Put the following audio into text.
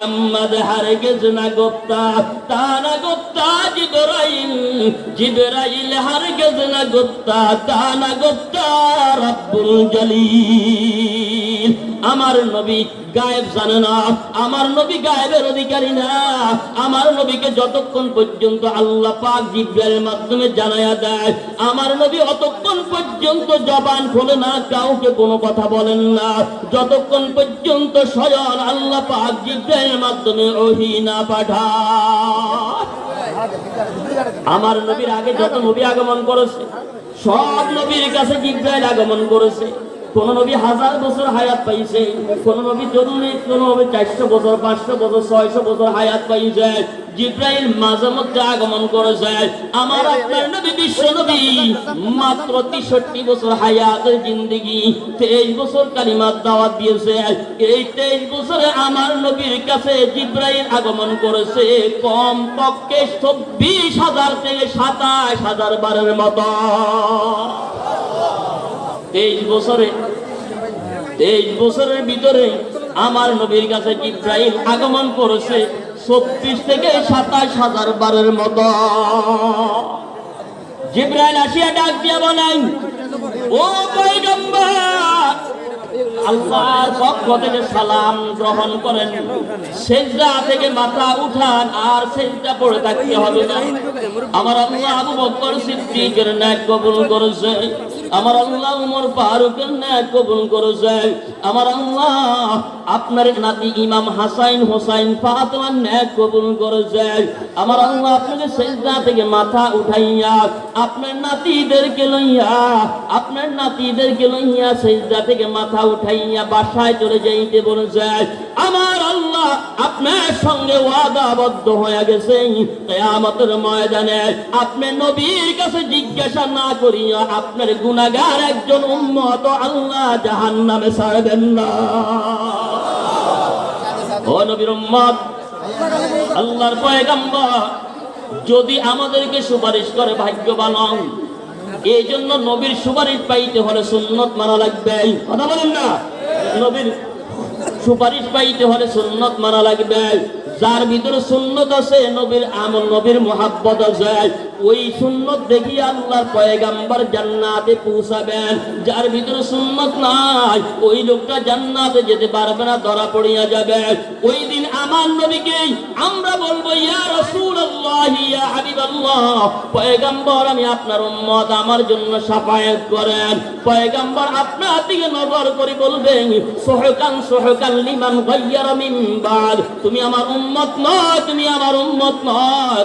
মোহাম্মদ হারগিজ না গুপ্তা, তা না গুপ্তা জিবরাইল হারগিজ না গুপ্তা, তা না গুপ্তা রব্বুল জলিল। আমার নবী গায়েব জানে না, আমার নবী গায়েবের অধিকারী না। আমার নবীকে যতক্ষণ পর্যন্ত আল্লাহ পাক জিবরাইলের মাধ্যমে জানায়া দেয়, আমার নবী অতক্ষণ পর্যন্ত জবান খোলে না, কাউকে কোনো কথা বলেন না, যতক্ষণ পর্যন্ত স্বয়ং আল্লাহ পাক জিবরাইলের মাধ্যমে ওহী না পাঠায়। আমার নবীর আগে যত নবী আগমন করেছে, সব নবীর কাছে জিবরাইল আগমন করেছে। কোন নবী 1000 বছর হায়াত পাইছে, কোন নবী 40, কোন নবী 400 বছর, 500 বছর, 600 বছর হায়াত পাইছে। জিবরাইল মাঝে মধ্যে আগমন করেছে। আমার আপনার নবী বিশ্ব নবী মাত্র 63 বছর হায়াতের জিন্দেগি, 23 বছর কালিমার দাওয়াত দিয়েছে। এই 23 বছরে আমার নবীর কাছে জিবরাইল আগমন করেছে কম পক্ষে 24,000 থেকে 27,000 বারের মতো। 23 বছরের ভিতরে আমার নবীর কাছে জিবরাইল আগমন করেছে 24 থেকে 27,000 বারের মতো। জিবরাইল আসিয়া ডাক দিয়া বলেন, ও পয়গম্বর, আল্লাহর পক্ষ থেকে সালাম গ্রহণ করেন, সিজদা থেকে মাথা উঠান, আর সিজদা পড়ে থাকতে হবে না। আমার আল্লাহ আবু বকর সিদ্দিকের নেক কবুল করেছে, আমার আল্লাহ উমর ফারুকের নেক কবুল করেছে, আমার আল্লাহ আপনার নাতি ইমাম হাসান হোসাইন ফাতেমার নেক কবুল করেছে। আমার আল্লাহ আপনাকে সিজদা থেকে মাথা উঠাইয়া আপনার নাতিদেরকে লইয়া সিজদা থেকে মাথা উঠাইয়া বাসায় চলে যাইতে বলেছে। আমার আল্লাহ আপনার সঙ্গে ওয়াদাবদ্ধ হয়ে গেছে, কিয়ামতের ময়দানে আপনি নবীর কাছে জিজ্ঞাসা না করিয়া আপনার গুনাহগার একজন উম্মত আল্লাহ জাহান্নামে ছাড়বেন না। ও নবীর উম্মত, আল্লাহর পয়গম্বর যদি আমাদেরকে সুপারিশ করে ভাগ্যবান হন। এই জন্য নবীর সুপারিশ পাইতে হলে সুন্নত মানা লাগবে। কথা বলেন না? নবীর সুপারিশ পাইতে হলে সুন্নত মানা লাগবে। যার ভিতরে সুন্নত আছে, নবীর আমল, নবীর মুহাব্বত আছে, ওই সুন্নত দেখি আল্লাহর পয়গম্বর জান্নাতে পৌঁছাবেন। যার ভিতরে সুন্নত নাই, ওই লোকটা জান্নাতে যেতে পারবে না, ধরা পড়িয়া যাবে। ওই দিন আমার নবীকে আমরা বলবো, ইয়া রাসূলুল্লাহ, ইয়া হাবিবাল্লাহ, পয়গম্বর আমি আপনার উম্মত, আমার জন্য শাফায়াত করেন। পয়গম্বর আপনার দিকে নজর করে বলবেন, সুহকান লিমান গায়্যারা মিন বাদ, তুমি আমার উম্মত নয়, তুমি আমার উম্মত নয়।